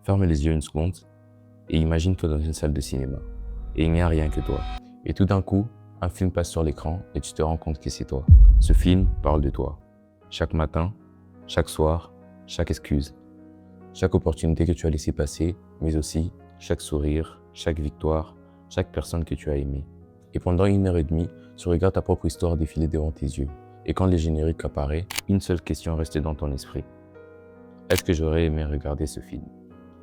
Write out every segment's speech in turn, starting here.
Ferme les yeux une seconde et imagine-toi dans une salle de cinéma. Et il n'y a rien que toi. Et tout d'un coup, un film passe sur l'écran et tu te rends compte que c'est toi. Ce film parle de toi. Chaque matin, chaque soir, chaque excuse, chaque opportunité que tu as laissé passer, mais aussi chaque sourire, chaque victoire, chaque personne que tu as aimée. Et pendant 1 heure et demie, tu regardes ta propre histoire défiler devant tes yeux. Et quand le générique apparaît, une seule question reste dans ton esprit. Est-ce que j'aurais aimé regarder ce film?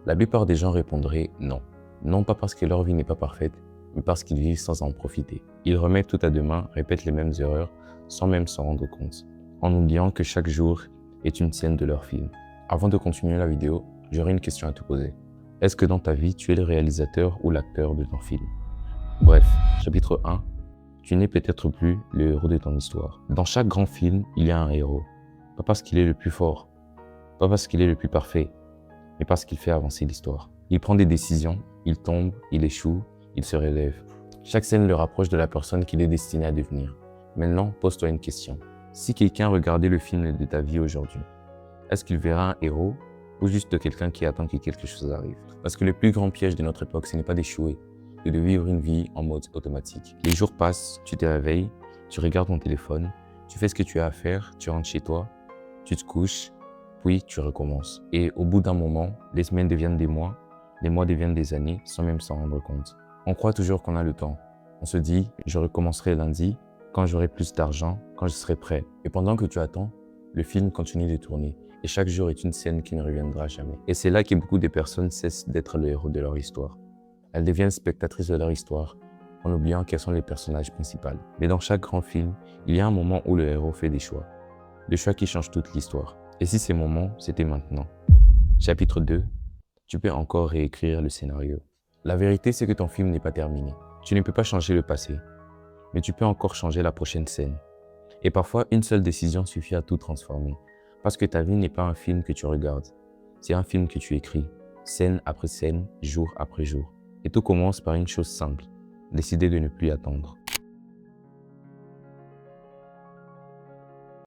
La plupart des gens répondraient non. Non pas parce que leur vie n'est pas parfaite, mais parce qu'ils vivent sans en profiter. Ils remettent tout à demain, répètent les mêmes erreurs, sans même s'en rendre compte, en oubliant que chaque jour est une scène de leur film. Avant de continuer la vidéo, j'aurais une question à te poser. Est-ce que dans ta vie, tu es le réalisateur ou l'acteur de ton film? Bref, chapitre 1. Tu n'es peut-être plus le héros de ton histoire. Dans chaque grand film, il y a un héros. Pas parce qu'il est le plus fort, pas parce qu'il est le plus parfait, mais parce qu'il fait avancer l'histoire. Il prend des décisions, il tombe, il échoue, il se relève. Chaque scène le rapproche de la personne qu'il est destiné à devenir. Maintenant, pose-toi une question. Si quelqu'un regardait le film de ta vie aujourd'hui, est-ce qu'il verra un héros ou juste quelqu'un qui attend que quelque chose arrive? Parce que le plus grand piège de notre époque, ce n'est pas d'échouer, c'est de vivre une vie en mode automatique. Les jours passent, tu te réveilles, tu regardes ton téléphone, tu fais ce que tu as à faire, tu rentres chez toi, tu te couches, puis tu recommences. Et au bout d'un moment, les semaines deviennent des mois deviennent des années sans même s'en rendre compte. On croit toujours qu'on a le temps. On se dit, je recommencerai lundi, quand j'aurai plus d'argent, quand je serai prêt. Et pendant que tu attends, le film continue de tourner. Et chaque jour est une scène qui ne reviendra jamais. Et c'est là que beaucoup de personnes cessent d'être le héros de leur histoire. Elles deviennent spectatrices de leur histoire, en oubliant quels sont les personnages principaux. Mais dans chaque grand film, il y a un moment où le héros fait des choix. Des choix qui changent toute l'histoire. Et si ces moments, c'était maintenant? Chapitre 2. Tu peux encore réécrire le scénario. La vérité, c'est que ton film n'est pas terminé. Tu ne peux pas changer le passé, mais tu peux encore changer la prochaine scène. Et parfois, une seule décision suffit à tout transformer. Parce que ta vie n'est pas un film que tu regardes. C'est un film que tu écris, scène après scène, jour après jour. Et tout commence par une chose simple, décider de ne plus attendre.